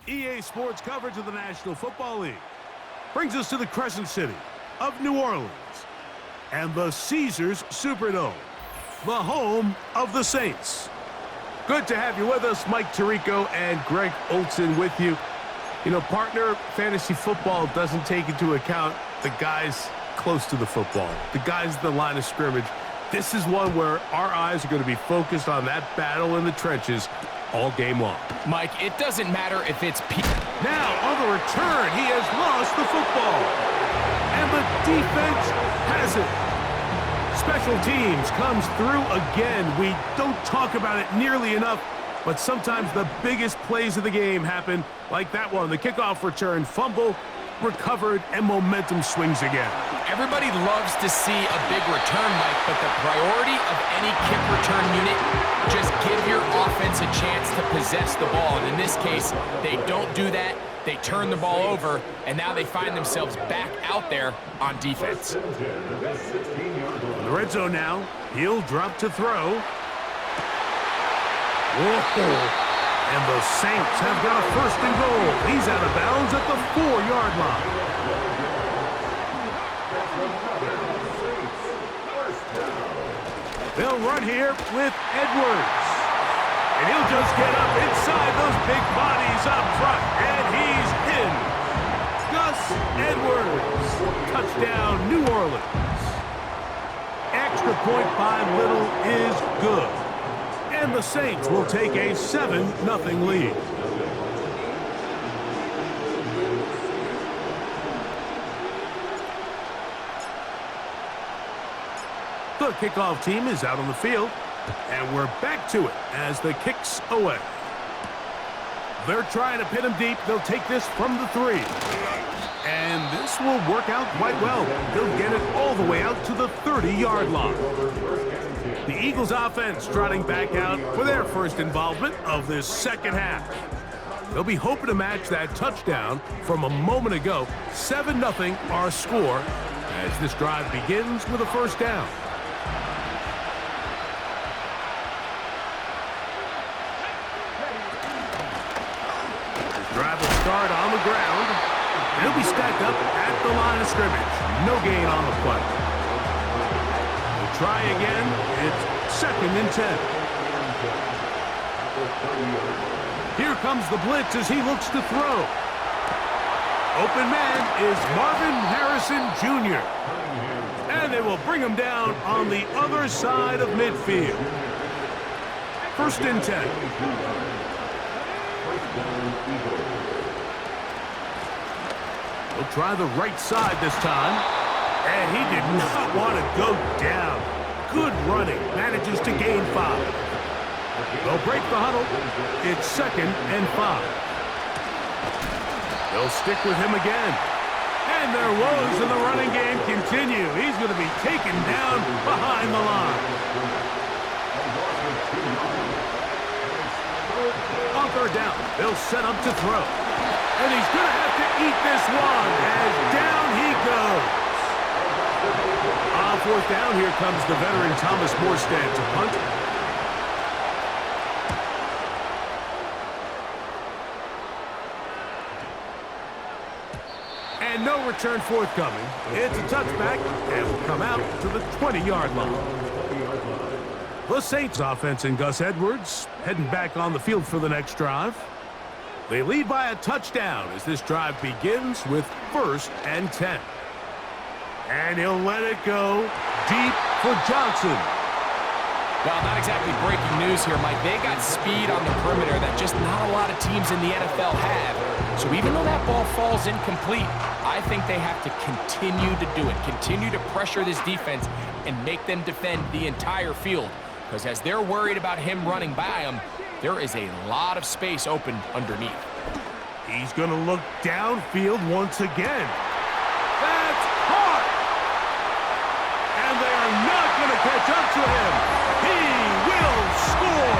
EA Sports coverage of the National Football League brings us to the Crescent City of New Orleans and the Caesars Superdome, the home of the Saints. Good to have you with us. Mike Tirico and Greg Olson with you. You know, partner, fantasy football doesn't take into account the guys close to the football, the guys in the line of scrimmage. This is one where our eyes are going to be focused on that battle in the trenches all game long. Mike, it doesn't matter if it's Now, on the return, he has lost the football. And the defense has it. Special teams comes through again. We don't talk about it nearly enough, but sometimes the biggest plays of the game happen like that one. The kickoff return, fumble, recovered, and momentum swings again. Everybody loves to see a big return, Mike, but the priority of any kick return unit, just give your offense a chance to possess the ball. And in this case, they don't do that. They turn the ball over, and now they find themselves back out there on defense. In the red zone now, he'll drop to throw. Whoa. And the Saints have got a first and goal. He's out of bounds at the 4-yard line. They'll run here with Edwards. And he'll just get up inside those big bodies up front. And he's in. Gus Edwards. Touchdown, New Orleans. Extra point by Little is good. And the Saints will take a 7-0 lead. The kickoff team is out on the field, and we're back to it as the kick's away. They're trying to pin him deep. They'll take this from the 3. And this will work out quite well. They'll get it all the way out to the 30-yard line. The Eagles offense trotting back out for their first involvement of this second half. They'll be hoping to match that touchdown from a moment ago. 7-0 our score as this drive begins with a first down. This drive will start on the ground. They'll be stacked up at the line of scrimmage. No gain on the play. Try again. It's 2nd and 10. Here comes the blitz as he looks to throw. Open man is Marvin Harrison Jr. And they will bring him down on the other side of midfield. 1st and 10. He'll try the right side this time. And he did not want to go down. Good running. Manages to gain 5. They'll break the huddle. It's 2nd and 5. They'll stick with him again. And their woes in the running game continue. He's going to be taken down behind the line. On 3rd down, they'll set up to throw. And he's going to have to eat this one as down he goes. On 4th down, here comes the veteran Thomas Morstead to punt. And no return forthcoming. It's a touchback and will come out to the 20-yard line. The Saints offense and Gus Edwards heading back on the field for the next drive. They lead by a touchdown as this drive begins with 1st and 10. And he'll let it go deep for Johnson. Well, not exactly breaking news here, Mike. They got speed on the perimeter that just not a lot of teams in the NFL have. So even though that ball falls incomplete, I think they have to continue to do it. Continue to pressure this defense and make them defend the entire field. Because as they're worried about him running by them, there is a lot of space open underneath. He's going to look downfield once again. That's caught! And they are not going to catch up to him. He will score!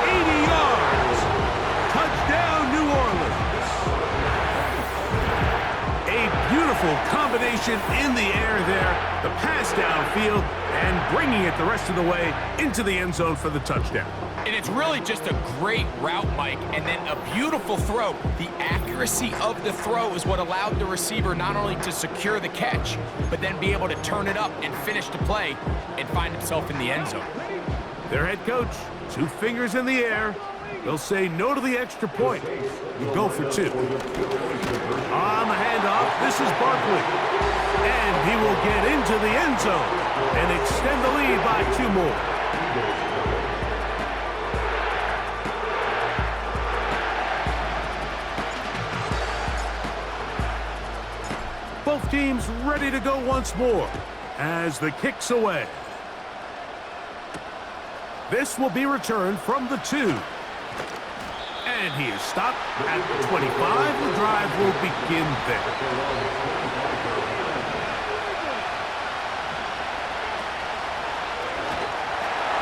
80 yards. Touchdown, New Orleans. A beautiful Beautiful combination in the air there. The pass downfield and bringing it the rest of the way into the end zone for the touchdown. And it's really just a great route, Mike, and then a beautiful throw. The accuracy of the throw is what allowed the receiver not only to secure the catch, but then be able to turn it up and finish the play and find himself in the end zone. Their head coach, 2 fingers in the air. They'll say no to the extra point. You go for 2. On the handoff, this is Barkley. And he will get into the end zone and extend the lead by 2 more. Both teams ready to go once more as the kick's away. This will be returned from the 2. And he is stopped at the 25. The drive will begin there.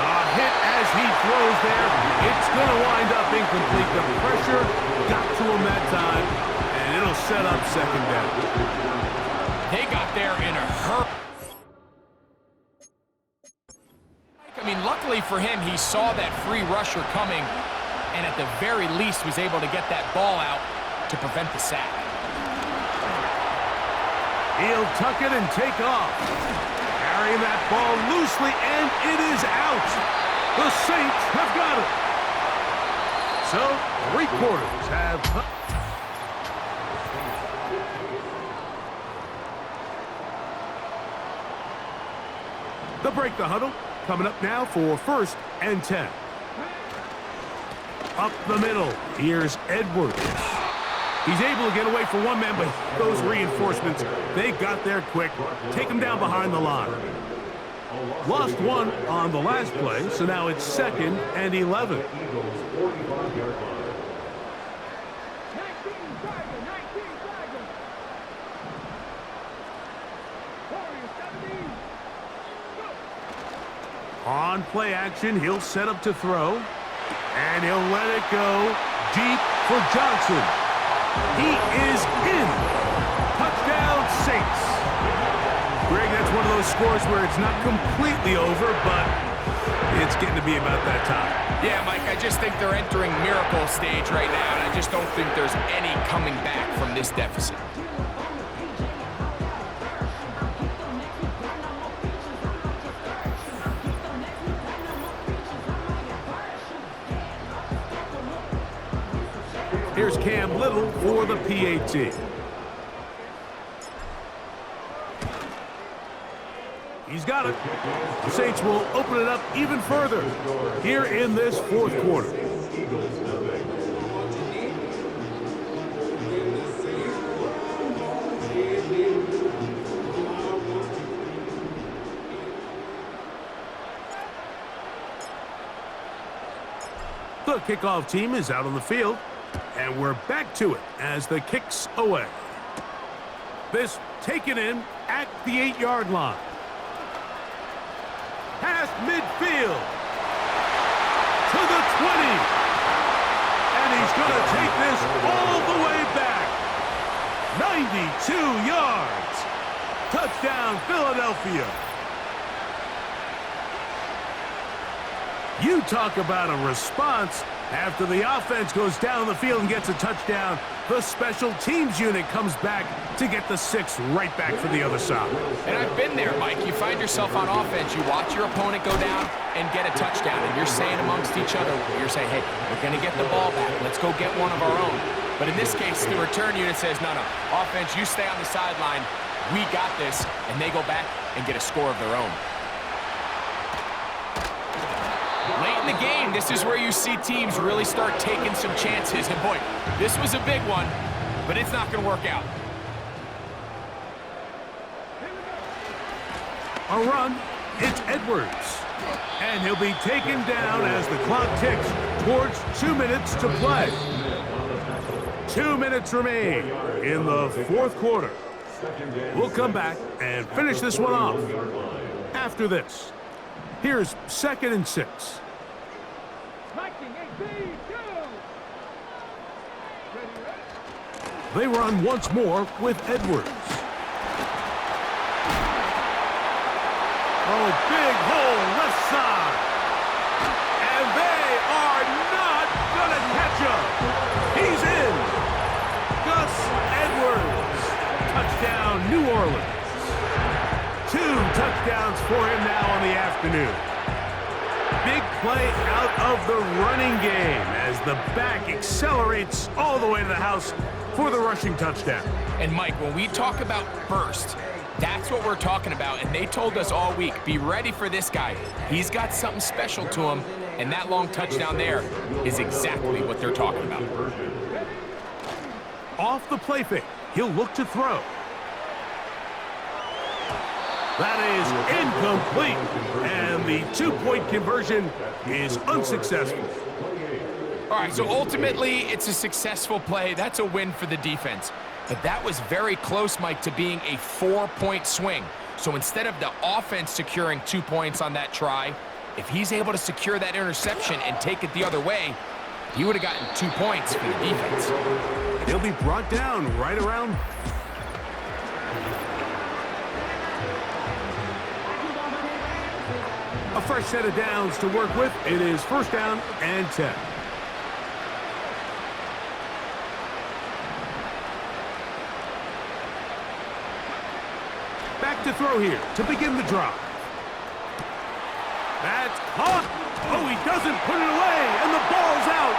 A hit as he throws there. It's going to wind up incomplete. The pressure got to him that time, and it'll set up second down. They got there in a hurry. I mean, luckily for him, he saw that free rusher coming, and at the very least was able to get that ball out to prevent the sack. He'll tuck it and take off. Carrying that ball loosely, and it is out. The Saints have got it. So, 3 quarters have... They'll break the huddle. Coming up now for 1st and 10. Up the middle, here's Edwards. He's able to get away for 1 man, but those reinforcements, they got there quick. Take him down behind the line. Lost 1 on the last play, so now it's 2nd and 11. On play action, he'll set up to throw. And he'll let it go deep for Johnson. He is in. Touchdown, Saints. Greg, that's one of those scores where it's not completely over, but it's getting to be about that time. Yeah, Mike, I just think they're entering miracle stage right now, and I just don't think there's any coming back from this deficit. Here's Cam Little for the PAT. He's got it. The Saints will open it up even further here in this 4th quarter. The kickoff team is out on the field. And we're back to it as the kick's away. This taken in at the 8-yard line. Past midfield to the 20. And he's going to take this all the way back. 92 yards. Touchdown, Philadelphia. You talk about a response. After the offense goes down the field and gets a touchdown, the special teams unit comes back to get the 6 right back for the other side. And I've been there, Mike. You find yourself on offense, you watch your opponent go down and get a touchdown, and you're saying amongst each other, you're saying, hey, we're going to get the ball back. Let's go get one of our own. But in this case, the return unit says, no, offense, you stay on the sideline. We got this, and they go back and get a score of their own. Late in the game, this is where you see teams really start taking some chances. And boy, this was a big one, but it's not going to work out. A run, it's Edwards. And he'll be taken down as the clock ticks towards 2 minutes to play. 2 minutes remain in the 4th quarter. We'll come back and finish this one off after this. Here's 2nd and 6. They run once more with Edwards. Oh, big hole left side. And they are not going to catch him. He's in. Gus Edwards. Touchdown, New Orleans. 2 touchdowns for him now on the afternoon. Big play out of the running game as the back accelerates all the way to the house for the rushing touchdown. And Mike, when we talk about burst, that's what we're talking about. And they told us all week, be ready for this guy. He's got something special to him. And that long touchdown there is exactly what they're talking about. Off the play fake, he'll look to throw. That is incomplete, and the 2-point conversion is unsuccessful. All right, so ultimately, it's a successful play. That's a win for the defense. But that was very close, Mike, to being a 4-point swing. So instead of the offense securing 2 points on that try, if he's able to secure that interception and take it the other way, he would have gotten 2 points for the defense. He'll be brought down right around. A fresh set of downs to work with. It is 1st down and 10. Back to throw here to begin the drive. That's caught. Oh, he doesn't put it away, and the ball's out.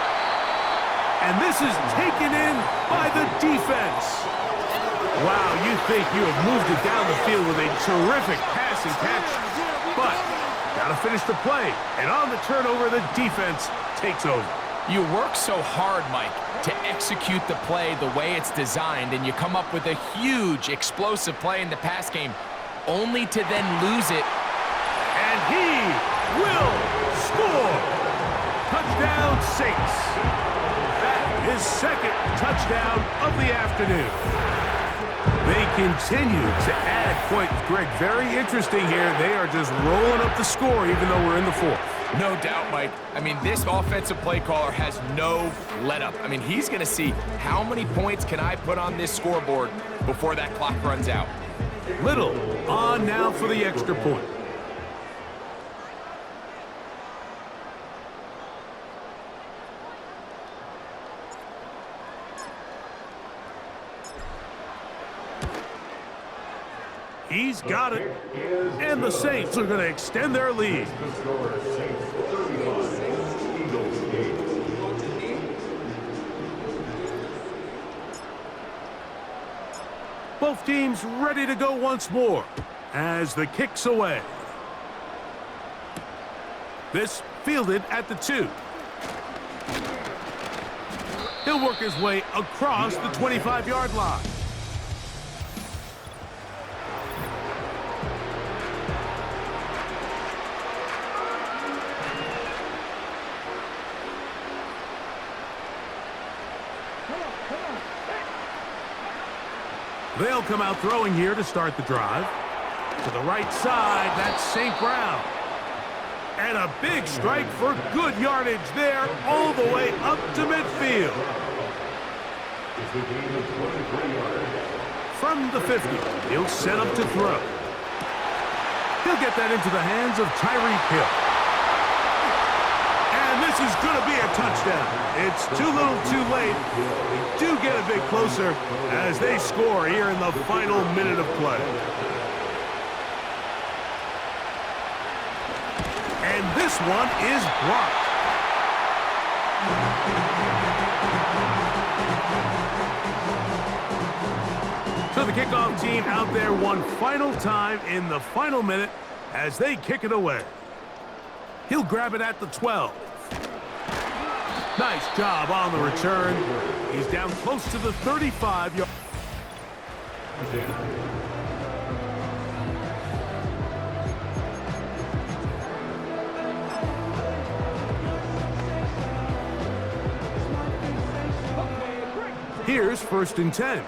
And this is taken in by the defense. Wow, you think you have moved it down the field with a terrific pass and catch, but got to finish the play, and on the turnover, the defense takes over. You work so hard, Mike, to execute the play the way it's designed, and you come up with a huge, explosive play in the pass game, only to then lose it. And he will score. Touchdown, Saints. That is 2nd touchdown of the afternoon. They continue to add points. Greg, very interesting here. They are just rolling up the score even though we're in the 4th. No doubt, Mike. I mean, this offensive play caller has no let-up. I mean, he's going to see how many points can I put on this scoreboard before that clock runs out. Little on now for the extra point. He's got it, and the Saints are going to extend their lead. Both teams ready to go once more as the kick's away. This fielded at the 2. He'll work his way across the 25-yard line. They'll come out throwing here to start the drive. To the right side, that's St. Brown. And a big strike for good yardage there all the way up to midfield. From the 50, he'll set up to throw. He'll get that into the hands of Tyreek Hill. And this is going to be a touchdown. It's too little too late. They do get a bit closer as they score here in the final minute of play. And this one is blocked. So the kickoff team out there one final time in the final minute as they kick it away. He'll grab it at the 12. Nice job on the return. He's down close to the 35-yard. Here's 1st and 10.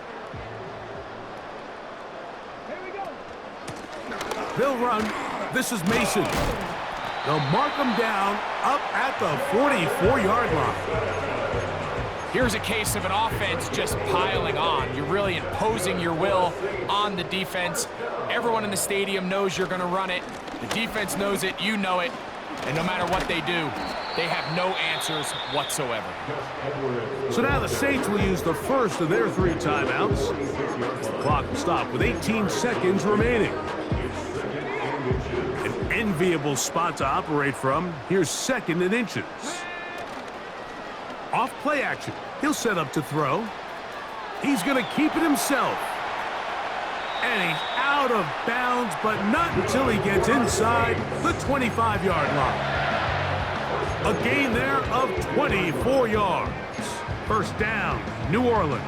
They'll run. This is Mason. They'll mark him down up at the 44-yard line. Here's a case of an offense just piling on. You're really imposing your will on the defense. Everyone in the stadium knows you're going to run it. The defense knows it, you know it, and no matter what they do, they have no answers whatsoever. So now the Saints will use the first of their 3 timeouts. The clock will stop with 18 seconds remaining. An enviable spot to operate from. Here's 2nd and inches. Off play action. He'll set up to throw. He's going to keep it himself. And he's out of bounds, but not until he gets inside the 25-yard line. A gain there of 24 yards. First down, New Orleans.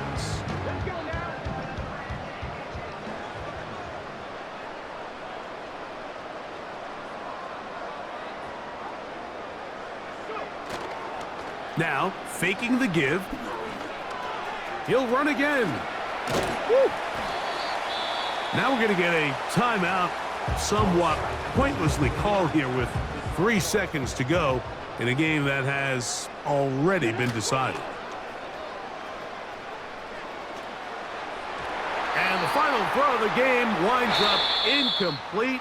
Now, faking the give. He'll run again. Woo. Now we're going to get a timeout, somewhat pointlessly called here with 3 seconds to go in a game that has already been decided. And the final throw of the game winds up incomplete.